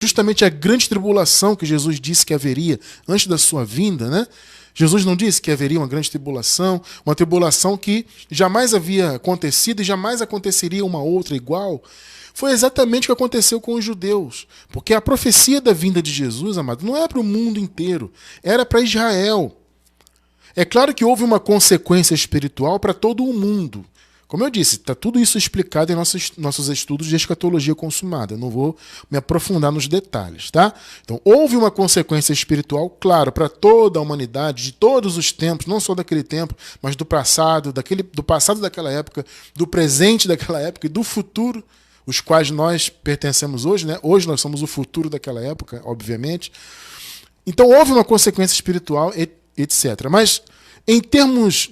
justamente a grande tribulação que Jesus disse que haveria antes da sua vinda, né? Jesus não disse que haveria uma grande tribulação que jamais havia acontecido e jamais aconteceria uma outra igual. Foi exatamente o que aconteceu com os judeus. Porque a profecia da vinda de Jesus, amado, não era para o mundo inteiro, era para Israel. É claro que houve uma consequência espiritual para todo o mundo. Como eu disse, está tudo isso explicado em nossos estudos de escatologia consumada. Eu não vou me aprofundar nos detalhes, tá? Então, houve uma consequência espiritual, claro, para toda a humanidade, de todos os tempos, não só daquele tempo, mas do passado daquela época, do presente daquela época e do futuro, os quais nós pertencemos hoje, né? Hoje nós somos o futuro daquela época, obviamente. Então, houve uma consequência espiritual, etc. Mas, em termos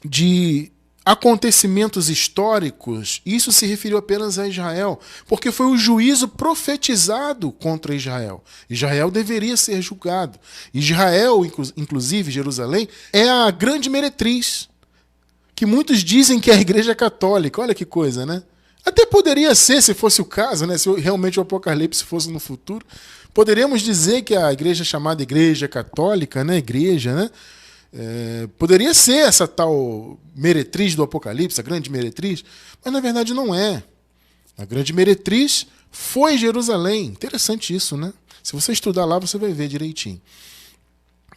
de acontecimentos históricos, isso se referiu apenas a Israel, porque foi o juízo profetizado contra Israel. Israel deveria ser julgado. Israel, inclusive Jerusalém, é a grande meretriz, que muitos dizem que é a Igreja Católica. Olha que coisa, né? Até poderia ser, se fosse o caso, né? Se realmente o Apocalipse fosse no futuro, poderíamos dizer que a igreja chamada Igreja Católica, né? Igreja, né? Poderia ser essa tal meretriz do Apocalipse, a grande meretriz, mas na verdade não é. A grande meretriz foi Jerusalém. Interessante isso, né? Se você estudar lá, você vai ver direitinho.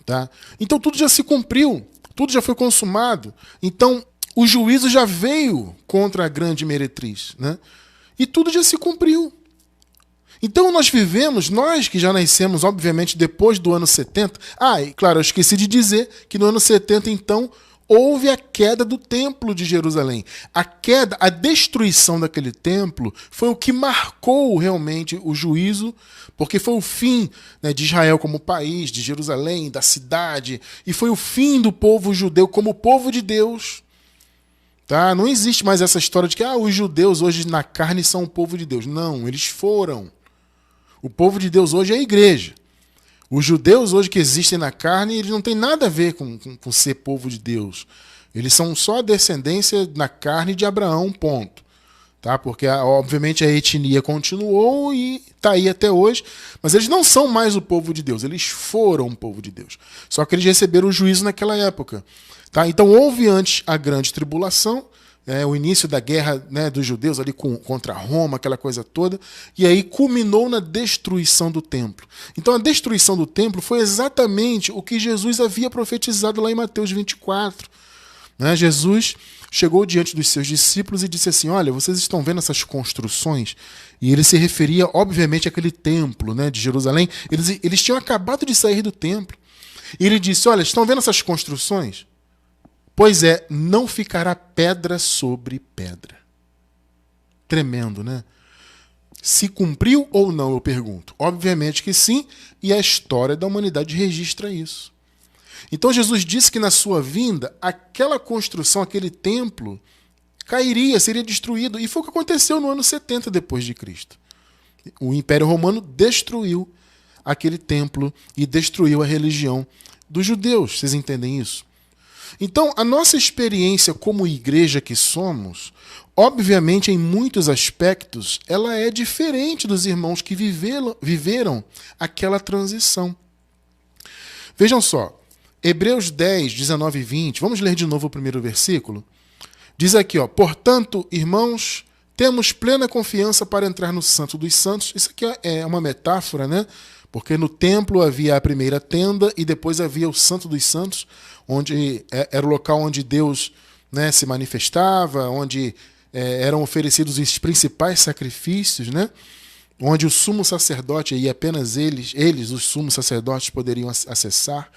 Tá? Então tudo já se cumpriu, tudo já foi consumado. Então o juízo já veio contra a grande meretriz, né? E tudo já se cumpriu. Então nós que já nascemos, obviamente, depois do ano 70... e claro, eu esqueci de dizer que no ano 70, então, houve a queda do templo de Jerusalém. A destruição daquele templo foi o que marcou realmente o juízo, porque foi o fim, né, de Israel como país, de Jerusalém, da cidade, e foi o fim do povo judeu como povo de Deus. Tá? Não existe mais essa história de que os judeus hoje na carne são o povo de Deus. Não, eles foram. O povo de Deus hoje é a igreja. Os judeus hoje que existem na carne, eles não têm nada a ver com ser povo de Deus. Eles são só a descendência na carne de Abraão, ponto. Tá? Porque, obviamente, a etnia continuou e está aí até hoje, mas eles não são mais o povo de Deus, eles foram o povo de Deus. Só que eles receberam o juízo naquela época. Tá? Então, houve antes a grande tribulação, o início da guerra, né, dos judeus ali contra Roma, aquela coisa toda, e aí culminou na destruição do templo. Então a destruição do templo foi exatamente o que Jesus havia profetizado lá em Mateus 24. Né? Jesus chegou diante dos seus discípulos e disse assim: olha, vocês estão vendo essas construções? E ele se referia, obviamente, àquele templo, né, de Jerusalém. Eles tinham acabado de sair do templo. E ele disse: olha, estão vendo essas construções? Pois não ficará pedra sobre pedra. Tremendo, né? Se cumpriu ou não, eu pergunto. Obviamente que sim, e a história da humanidade registra isso. Então Jesus disse que na sua vinda, aquela construção, aquele templo, cairia, seria destruído. E foi o que aconteceu no ano 70 depois de Cristo. O Império Romano destruiu aquele templo e destruiu a religião dos judeus. Vocês entendem isso? Então, a nossa experiência como igreja que somos, obviamente, em muitos aspectos, ela é diferente dos irmãos que viveram aquela transição. Vejam só, Hebreus 10, 19 e 20, vamos ler de novo o primeiro versículo? Diz aqui, portanto, irmãos, temos plena confiança para entrar no Santo dos Santos. Isso aqui é uma metáfora, né? Porque no templo havia a primeira tenda e depois havia o Santo dos Santos, onde era o local onde Deus, né, se manifestava, onde eram oferecidos os principais sacrifícios, né, onde o sumo sacerdote, e apenas eles, os sumos sacerdotes, poderiam acessar.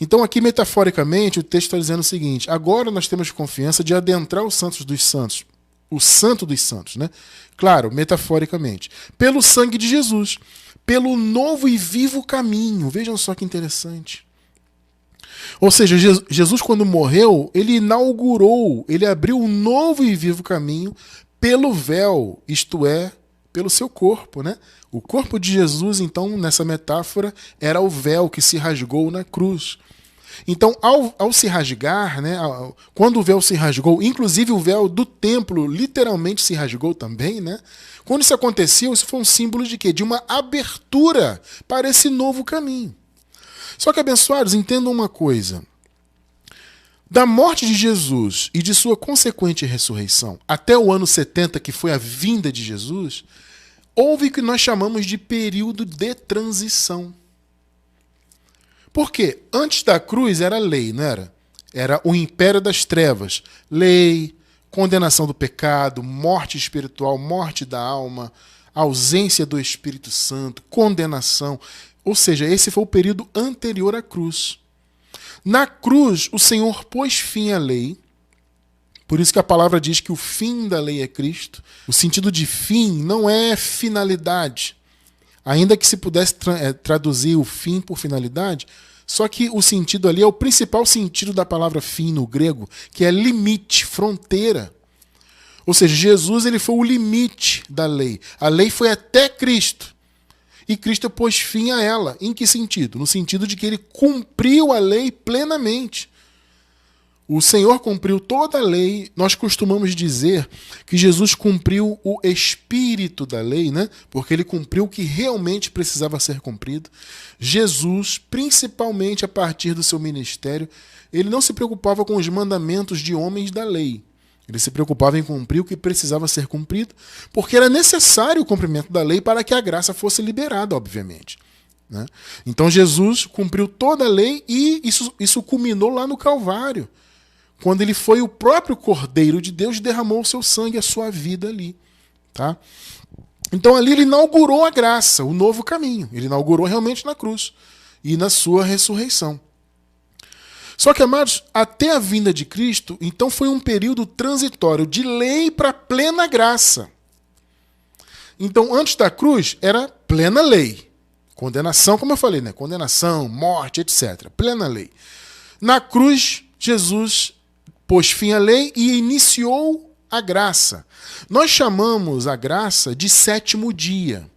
Então aqui, metaforicamente, o texto está dizendo o seguinte: agora nós temos confiança de adentrar o Santo dos Santos, o Santo dos Santos, né? Claro, metaforicamente, pelo sangue de Jesus, pelo novo e vivo caminho. Vejam só que interessante. Ou seja, Jesus, quando morreu, ele inaugurou, ele abriu um novo e vivo caminho pelo véu, isto é, pelo seu corpo, né? O corpo de Jesus, então, nessa metáfora, era o véu que se rasgou na cruz. Então, ao se rasgar, né, quando o véu se rasgou, inclusive o véu do templo literalmente se rasgou também, né? Quando isso aconteceu, isso foi um símbolo de quê? De uma abertura para esse novo caminho. Só que, abençoados, entendam uma coisa. Da morte de Jesus e de sua consequente ressurreição até o ano 70, que foi a vinda de Jesus, houve o que nós chamamos de período de transição. Por quê? Antes da cruz era lei, não era? Era o império das trevas. Lei, condenação do pecado, morte espiritual, morte da alma, ausência do Espírito Santo, condenação. Ou seja, esse foi o período anterior à cruz. Na cruz, o Senhor pôs fim à lei. Por isso que a palavra diz que o fim da lei é Cristo. O sentido de fim não é finalidade. Ainda que se pudesse traduzir o fim por finalidade, só que o sentido ali é o principal sentido da palavra fim no grego, que é limite, fronteira. Ou seja, Jesus ele foi o limite da lei. A lei foi até Cristo. E Cristo pôs fim a ela. Em que sentido? No sentido de que ele cumpriu a lei plenamente. O Senhor cumpriu toda a lei. Nós costumamos dizer que Jesus cumpriu o espírito da lei, né? Porque ele cumpriu o que realmente precisava ser cumprido. Jesus, principalmente a partir do seu ministério, ele não se preocupava com os mandamentos de homens da lei. Ele se preocupava em cumprir o que precisava ser cumprido, porque era necessário o cumprimento da lei para que a graça fosse liberada, obviamente. Né? Então Jesus cumpriu toda a lei e isso culminou lá no Calvário, quando ele foi o próprio Cordeiro de Deus e derramou o seu sangue, a sua vida ali. Tá? Então ali ele inaugurou a graça, o novo caminho. Ele inaugurou realmente na cruz e na sua ressurreição. Só que, amados, até a vinda de Cristo, então foi um período transitório de lei para plena graça. Então, antes da cruz, era plena lei. Condenação, como eu falei, né? Condenação, morte, etc. Plena lei. Na cruz, Jesus pôs fim à lei e iniciou a graça. Nós chamamos a graça de sétimo dia.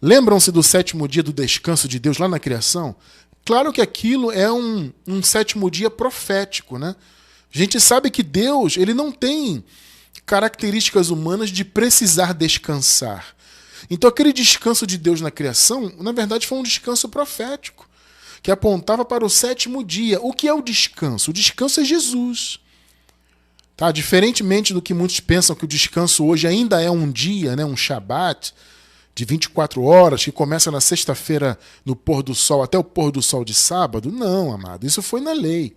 Lembram-se do sétimo dia do descanso de Deus lá na criação? Claro que aquilo é um sétimo dia profético, né? A gente sabe que Deus ele não tem características humanas de precisar descansar. Então aquele descanso de Deus na criação, na verdade, foi um descanso profético, que apontava para o sétimo dia. O que é o descanso? O descanso é Jesus. Tá? Diferentemente do que muitos pensam que o descanso hoje ainda é um dia, né? Um Shabat, de 24 horas, que começa na sexta-feira no pôr do sol até o pôr do sol de sábado. Não, amado, isso foi na lei.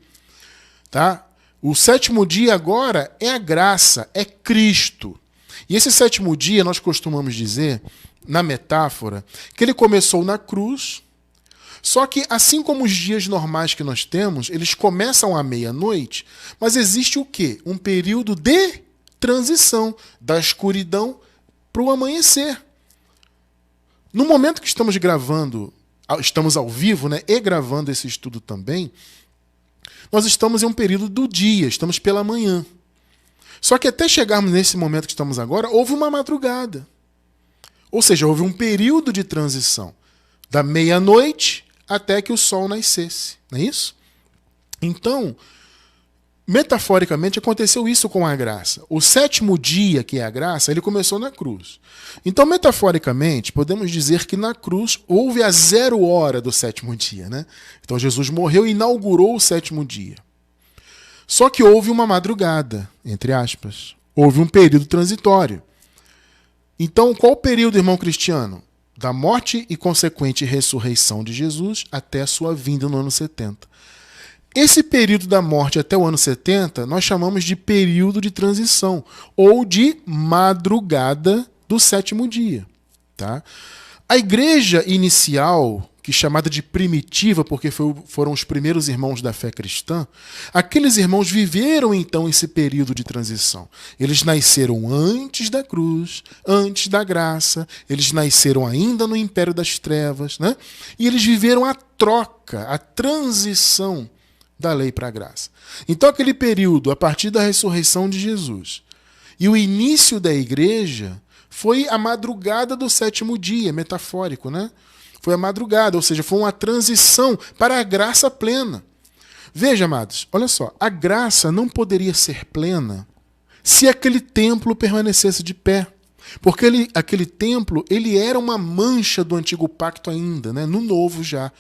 Tá? O sétimo dia agora é a graça, é Cristo. E esse sétimo dia nós costumamos dizer, na metáfora, que ele começou na cruz, só que assim como os dias normais que nós temos, eles começam à meia-noite, mas existe o quê? Um período de transição da escuridão para o amanhecer. No momento que estamos gravando, estamos ao vivo, né, e gravando esse estudo também, nós estamos em um período do dia, estamos pela manhã. Só que até chegarmos nesse momento que estamos agora, houve uma madrugada. Ou seja, houve um período de transição, da meia-noite até que o sol nascesse, não é isso? Então, metaforicamente, aconteceu isso com a graça. O sétimo dia, que é a graça, ele começou na cruz. Então, metaforicamente, podemos dizer que na cruz houve a 0 hora do sétimo dia. Né? Então, Jesus morreu e inaugurou o sétimo dia. Só que houve uma madrugada, entre aspas. Houve um período transitório. Então, qual o período, irmão cristiano? Da morte e consequente ressurreição de Jesus até a sua vinda no ano 70. Esse período da morte até o ano 70, nós chamamos de período de transição, ou de madrugada do sétimo dia. Tá? A igreja inicial, que é chamada de primitiva, porque foram os primeiros irmãos da fé cristã, aqueles irmãos viveram então esse período de transição. Eles nasceram antes da cruz, antes da graça, eles nasceram ainda no império das trevas, né? E eles viveram a troca, a transição da lei para a graça. Então aquele período, a partir da ressurreição de Jesus e o início da igreja, foi a madrugada do sétimo dia, metafórico, né? Foi a madrugada, ou seja, foi uma transição para a graça plena. Veja, amados, olha só, a graça não poderia ser plena se aquele templo permanecesse de pé. Porque aquele templo, ele era uma mancha do antigo pacto ainda, né? No novo já.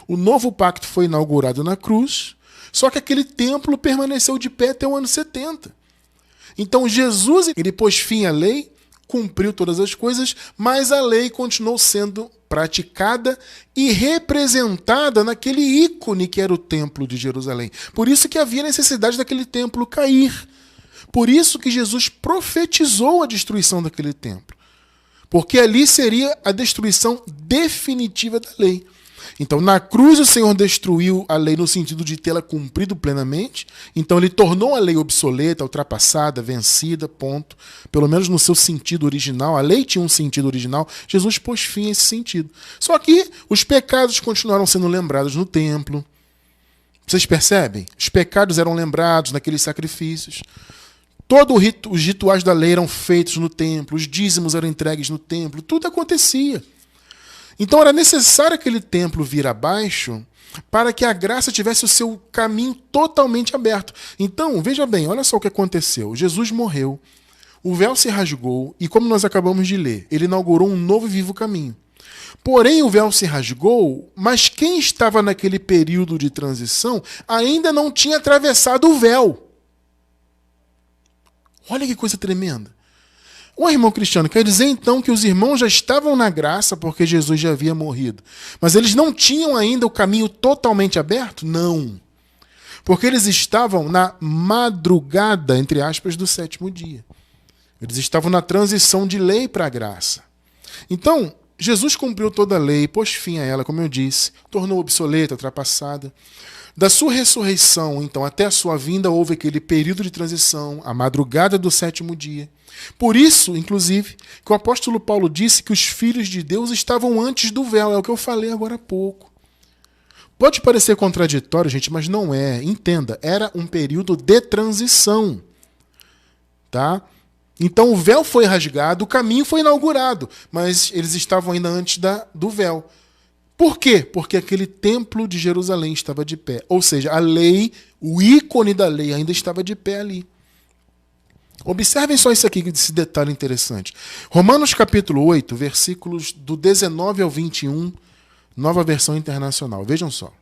O novo pacto foi inaugurado na cruz, só que aquele templo permaneceu de pé até o ano 70. Então Jesus, ele pôs fim à lei, cumpriu todas as coisas, mas a lei continuou sendo praticada e representada naquele ícone que era o templo de Jerusalém. Por isso que havia necessidade daquele templo cair. Por isso que Jesus profetizou a destruição daquele templo. Porque ali seria a destruição definitiva da lei. Então, na cruz, o Senhor destruiu a lei no sentido de tê-la cumprido plenamente. Então, ele tornou a lei obsoleta, ultrapassada, vencida, ponto. Pelo menos no seu sentido original. A lei tinha um sentido original. Jesus pôs fim a esse sentido. Só que os pecados continuaram sendo lembrados no templo. Vocês percebem? Os pecados eram lembrados naqueles sacrifícios. Todos os rituais da lei eram feitos no templo. Os dízimos eram entregues no templo. Tudo acontecia. Então era necessário aquele templo vir abaixo para que a graça tivesse o seu caminho totalmente aberto. Então, veja bem, olha só o que aconteceu. Jesus morreu, o véu se rasgou e, como nós acabamos de ler, ele inaugurou um novo e vivo caminho. Porém, o véu se rasgou, mas quem estava naquele período de transição ainda não tinha atravessado o véu. Olha que coisa tremenda. O irmão Cristiano, quer dizer então que os irmãos já estavam na graça porque Jesus já havia morrido, mas eles não tinham ainda o caminho totalmente aberto? Não. Porque eles estavam na madrugada, entre aspas, do 7º dia. Eles estavam na transição de lei para a graça. Então, Jesus cumpriu toda a lei, pôs fim a ela, como eu disse, tornou obsoleta, ultrapassada. Da sua ressurreição, então, até a sua vinda, houve aquele período de transição, a madrugada do 7º dia. Por isso, inclusive, que o apóstolo Paulo disse que os filhos de Deus estavam antes do véu. É o que eu falei agora há pouco. Pode parecer contraditório, gente, mas não é. Entenda, era um período de transição. Tá? Então o véu foi rasgado, o caminho foi inaugurado, mas eles estavam ainda antes do véu. Por quê? Porque aquele templo de Jerusalém estava de pé. Ou seja, a lei, o ícone da lei ainda estava de pé ali. Observem só isso aqui, esse detalhe interessante. Romanos capítulo 8, versículos do 19 ao 21, nova versão internacional. Vejam só.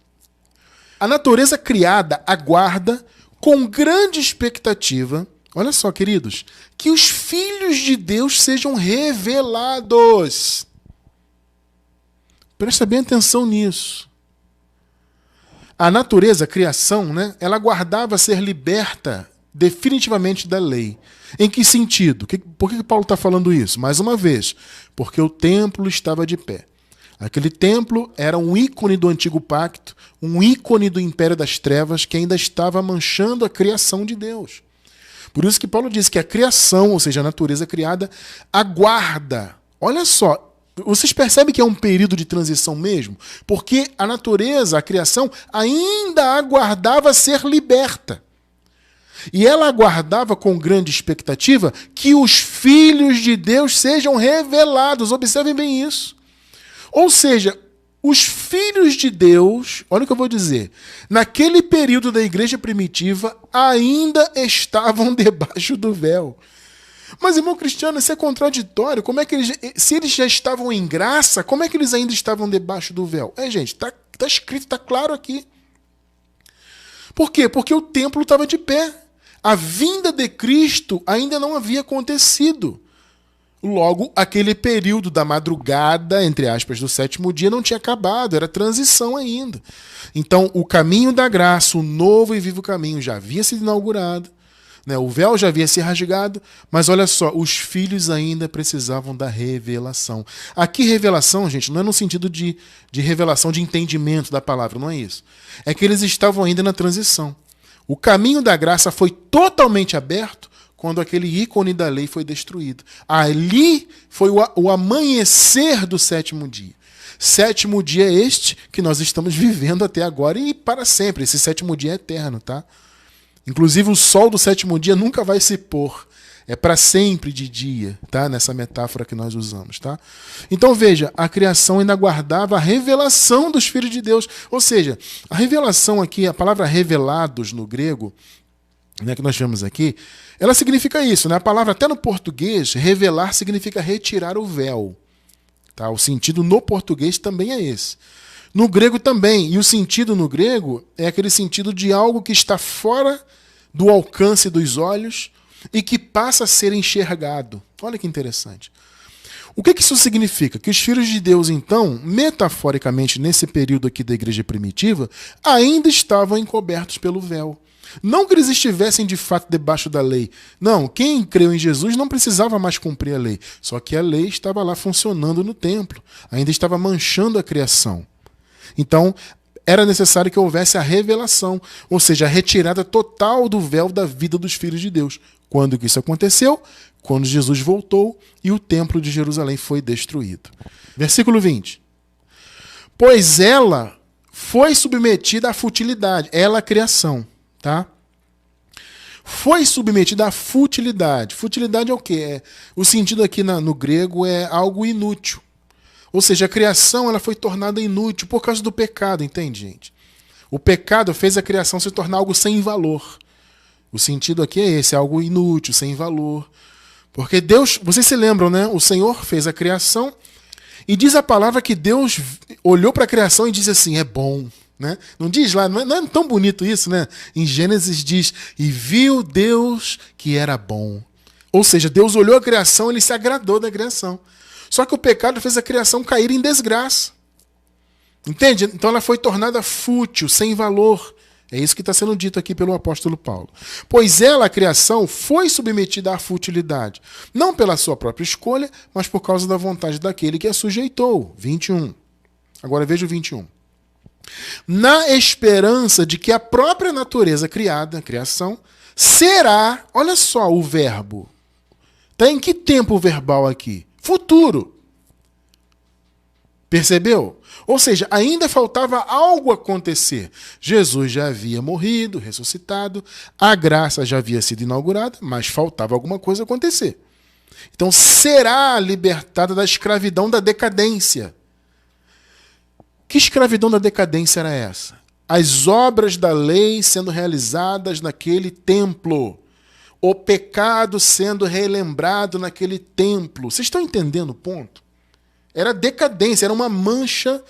A natureza criada aguarda com grande expectativa, olha só, queridos, que os filhos de Deus sejam revelados. Presta bem atenção nisso. A natureza, a criação, né, ela aguardava ser liberta definitivamente da lei. Em que sentido? Por que Paulo está falando isso? Mais uma vez, porque o templo estava de pé. Aquele templo era um ícone do antigo pacto, um ícone do império das trevas que ainda estava manchando a criação de Deus. Por isso que Paulo diz que a criação, ou seja, a natureza criada, aguarda. Olha só, vocês percebem que é um período de transição mesmo? Porque a natureza, a criação, ainda aguardava ser liberta. E ela aguardava com grande expectativa que os filhos de Deus sejam revelados. Observem bem isso. Ou seja, os filhos de Deus, olha o que eu vou dizer, naquele período da igreja primitiva, ainda estavam debaixo do véu. Mas, irmão Cristiano, isso é contraditório. Como é que se eles já estavam em graça, como é que eles ainda estavam debaixo do véu? Gente, tá escrito, está claro aqui. Por quê? Porque o templo estava de pé. A vinda de Cristo ainda não havia acontecido. Logo, aquele período da madrugada, entre aspas, do 7º dia não tinha acabado, era transição ainda. Então, o caminho da graça, o novo e vivo caminho, já havia sido inaugurado, né? O véu já havia se rasgado, mas olha só, os filhos ainda precisavam da revelação. Aqui, revelação, gente, não é no sentido de revelação de entendimento da palavra, não é isso. É que eles estavam ainda na transição. O caminho da graça foi totalmente aberto quando aquele ícone da lei foi destruído. Ali foi o amanhecer do 7º dia. 7º dia é este que nós estamos vivendo até agora e para sempre. Esse 7º dia é eterno, tá? Inclusive o sol do 7º dia nunca vai se pôr. é para sempre de dia, tá? Nessa metáfora que nós usamos, tá? Então veja, a criação ainda aguardava a revelação dos filhos de Deus. Ou seja, a revelação aqui, a palavra revelados no grego, né, que nós vemos aqui, ela significa isso, né? A palavra até no português, revelar significa retirar o véu. Tá? O sentido no português também é esse. No grego também. E o sentido no grego é aquele sentido de algo que está fora do alcance dos olhos e que passa a ser enxergado. Olha que interessante. O que isso significa? Que os filhos de Deus, então, metaforicamente, nesse período aqui da igreja primitiva, ainda estavam encobertos pelo véu. Não que eles estivessem de fato debaixo da lei. Não, quem creu em Jesus não precisava mais cumprir a lei. Só que a lei estava lá funcionando no templo. Ainda estava manchando a criação. Então, era necessário que houvesse a revelação, ou seja, a retirada total do véu da vida dos filhos de Deus. Quando que isso aconteceu? Quando Jesus voltou e o templo de Jerusalém foi destruído. Versículo 20. Pois ela foi submetida à futilidade. Ela, a criação. Tá? Foi submetida à futilidade. Futilidade é o quê? O sentido aqui no grego é algo inútil. Ou seja, a criação ela foi tornada inútil por causa do pecado, entende, gente? O pecado fez a criação se tornar algo sem valor. O sentido aqui é esse, é algo inútil, sem valor. Porque Deus, vocês se lembram, né? O Senhor fez a criação e diz a palavra que Deus olhou para a criação e disse assim, é bom. Né? Não diz lá, não é tão bonito isso, né? Em Gênesis diz, e viu Deus que era bom. Ou seja, Deus olhou a criação, ele se agradou da criação. Só que o pecado fez a criação cair em desgraça. Entende? Então ela foi tornada fútil, sem valor. É isso que está sendo dito aqui pelo apóstolo Paulo. Pois ela, a criação, foi submetida à futilidade. Não pela sua própria escolha, mas por causa da vontade daquele que a sujeitou. 21. Agora veja o 21. Na esperança de que a própria natureza criada, a criação, será, olha só o verbo. Está em que tempo verbal aqui? Futuro. Percebeu? Ou seja, ainda faltava algo acontecer. Jesus já havia morrido, ressuscitado, a graça já havia sido inaugurada, mas faltava alguma coisa acontecer. Então, será libertada da escravidão da decadência. Que escravidão da decadência era essa? As obras da lei sendo realizadas naquele templo. O pecado sendo relembrado naquele templo. Vocês estão entendendo o ponto? Era decadência, era uma mancha.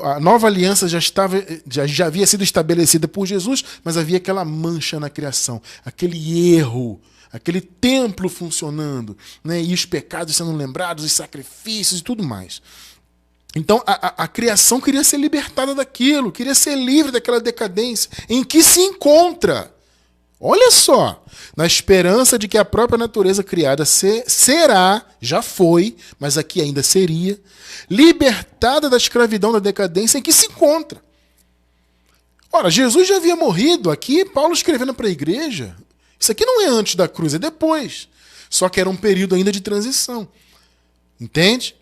A nova aliança já havia sido estabelecida por Jesus, mas havia aquela mancha na criação. Aquele erro, aquele templo funcionando, né? E os pecados sendo lembrados, os sacrifícios e tudo mais. Então, a criação queria ser libertada daquilo, queria ser livre daquela decadência em que se encontra. Olha só, na esperança de que a própria natureza criada será, já foi, mas aqui ainda seria, libertada da escravidão da decadência em que se encontra. Ora, Jesus já havia morrido aqui, Paulo escrevendo para a igreja. Isso aqui não é antes da cruz, é depois. Só que era um período ainda de transição. Entende?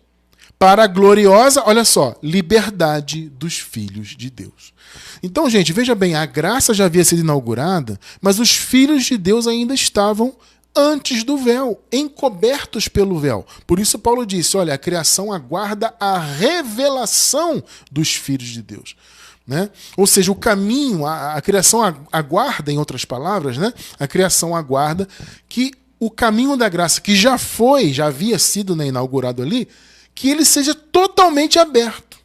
Para a gloriosa, olha só, liberdade dos filhos de Deus. Então, gente, veja bem, a graça já havia sido inaugurada, mas os filhos de Deus ainda estavam antes do véu, encobertos pelo véu. Por isso Paulo disse, olha, a criação aguarda a revelação dos filhos de Deus. Né? Ou seja, o caminho, a criação aguarda, em outras palavras, né? A criação aguarda que o caminho da graça, que já havia sido, né, inaugurado ali, que ele seja totalmente aberto.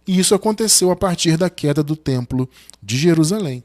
E isso aconteceu a partir da queda do templo de Jerusalém.